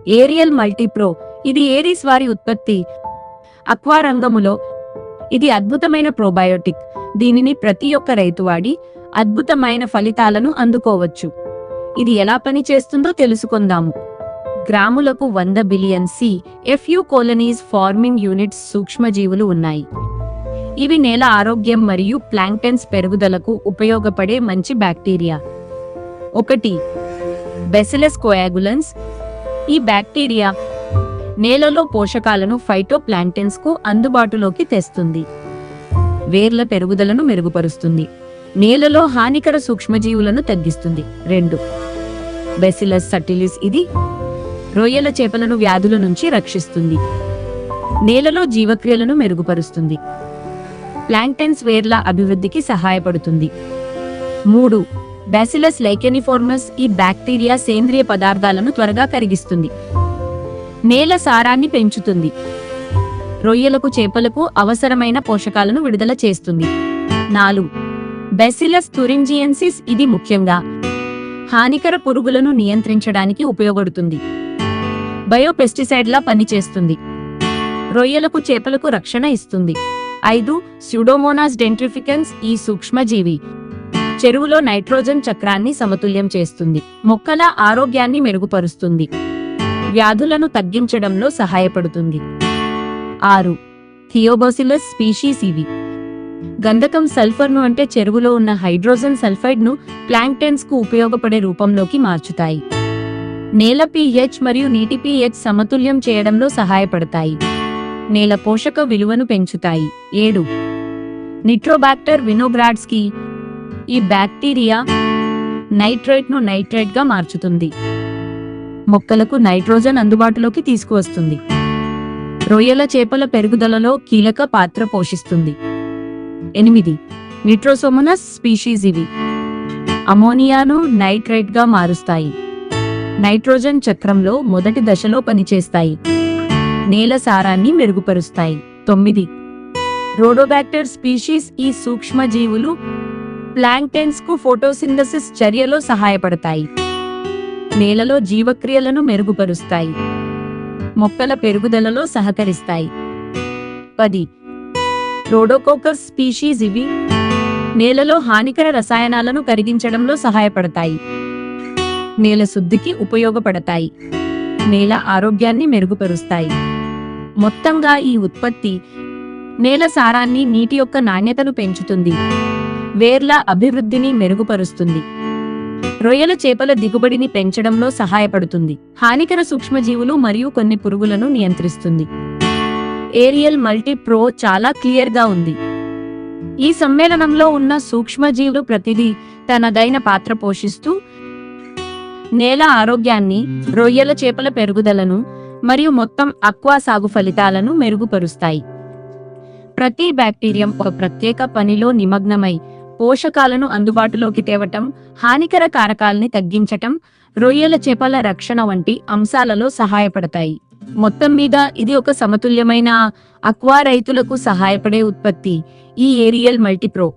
Aerial మల్టీప్రో ఇది Aries వారి ఉత్పత్తి. అక్వా రంగములో ఇది అద్భుతమైన ప్రోబయోటిక్. దీనిని ప్రతి ఒక్క రైతు వాడి అద్భుతమైన ఫలితాలను అందుకోవచ్చు. ఇది ఎలా పనిచేస్తుందో తెలుసుకుందాము. గ్రాములకు 100 billion CFU colonies farming units సూక్ష్మజీవులు ఉన్నాయి. ఇవి నేల ఆరోగ్యం మరియు ప్లాంక్టన్స్ పెరుగుదలకు ఉపయోగపడే మంచి బ్యాక్టీరియా. 1. బెసిలస్ కోయాగులన్స్. ఈ బ్యాక్టీరియా నేలలో పోషకాలను ఫైటోప్లాంక్టన్స్ కు అందుబాటులోకి తెస్తుంది. వేర్ల పెరుగుదలను మెరుగుపరుస్తుంది. నేలలో హానికర సూక్ష్మజీవులను తగ్గిస్తుంది. 2. బెసిలస్ సటిలిస్. ఇది రొయ్యల చేపలను వ్యాధుల నుంచి రక్షిస్తుంది. నేలలో జీవక్రియలను మెరుగుపరుస్తుంది. ప్లాంక్టన్స్ వేర్ల అభివృద్ధికి సహాయపడుతుంది. 3. బ్యాసిలస్ లైకెనిఫోర్మస్. ఈ బ్యాక్టీరియా సేంద్రియ పదార్థాలను త్వరగా కరిగిస్తుంది. నేల సారాన్ని పెంచుతుంది. రొయ్యలకు చేపలకు అవసరమైన పోషకాలను విడుదల చేస్తుంది. 4. బ్యాసిలస్ థురింజియెన్సిస్. ఇది ముఖ్యంగా హానికర పురుగులను నియంత్రించడానికి ఉపయోగపడుతుంది. బయోపెస్టిసైడ్లా పనిచేస్తుంది. రొయ్యలకు చేపలకు రక్షణ ఇస్తుంది. 5. స్యూడోమోనాస్ డెంట్రిఫికన్స్. ఈ సూక్ష్మజీవి చెరువులో నైట్రోజన్ చక్రాన్ని సమతుల్యం చేస్తుంది. మొక్కల ఆరోగ్యాన్ని మెరుగుపరుస్తుంది. వ్యాధులను తగ్గించడంలో సహాయపడుతుంది. 6. థియోబోసిలస్ స్పీషీస్. ఇవి గంధకం సల్ఫర్ను అంటే చెరువులో ఉన్న హైడ్రోజన్ సల్ఫైడ్ ను ప్లాంక్టన్స్ కు ఉపయోగపడే రూపంలోకి మార్చుతాయి. నేల pH మరియు నీటి pH సమతుల్యం చేయడంలో సహాయపడతాయి. నేల పోషక విలువను పెంచుతాయి. 7. నిట్రోబాక్టర్ వినోగ్రాడ్స్కి. ఈ బ్యాక్టీరియా నైట్రేట్ ను నైట్రేట్ గా మార్చుతుంది. మొక్కలకు నైట్రోజన్ అందుబాటులోకి తీసుకువస్తుంది. రొయ్యల చేపల పెరుగుదలలో కీలక పాత్ర పోషిస్తుంది. 8. నిట్రోసోమోనస్ స్పీషీస్. ఇవి అమోనియాను నైట్రేట్ గా మారుస్తాయి. నైట్రోజన్ చక్రంలో మొదటి దశలో పనిచేస్తాయి. నేల సారాన్ని మెరుగుపరుస్తాయి. 9. రోడోబాక్టర్ స్పీషీస్. ఈ సూక్ష్మజీవులు ప్లాంక్టన్స్ కు ఫోటోసింథసిస్ చర్యలో సహాయపడతాయి. నేలలో జీవక్రియలను మెరుగుపరుస్తాయి. మొక్కల పెరుగుదలలో సహకరిస్తాయి. 10. రోడోకోకస్ స్పీషీస్. ఇవి నేలలో హానికర రసాయనాలను కరిగించడంలో సహాయపడతాయి. నేల శుద్ధికి ఉపయోగపడతాయి. నేల ఆరోగ్యాన్ని మెరుగుపరుస్తాయి. మొత్తంగా ఈ ఉత్పత్తి నేల సారాన్ని, నీటి యొక్క నాణ్యతను పెంచుతుంది. వేర్ల అభివృద్ధిని మెరుగుపరుస్తుంది. రొయ్యల చేపల దిగుబడిని పెంచడంలో సహాయపడుతుంది. హానికర సూక్ష్మజీవులు మరియు కొన్ని పురుగులను నియంత్రిస్తుంది. ఏరియల్ మల్టీప్రో చాలా క్లియర్ గా ఉంది. ఈ సమ్మేళనంలో ఉన్న సూక్ష్మజీవులు ప్రతిదీ తనదైన పాత్ర పోషిస్తూ నేల ఆరోగ్యాన్ని, రొయ్యల చేపల పెరుగుదలను మరియు మొత్తం అక్వా సాగు ఫలితాలను మెరుగుపరుస్తాయి. ప్రతి బ్యాక్టీరియం ఒక ప్రత్యేక పనిలో నిమగ్నమై పోషకాలను అందుబాటులోకి తేవటం, హానికర కారకాలని తగ్గించటం, రొయ్యల చేపల రక్షణ వంటి అంశాలలో సహాయపడతాయి. మొత్తం మీద ఇది ఒక సమతుల్యమైన అక్వా రైతులకు సహాయపడే ఉత్పత్తి, ఈ ఏరియల్ మల్టీప్రో.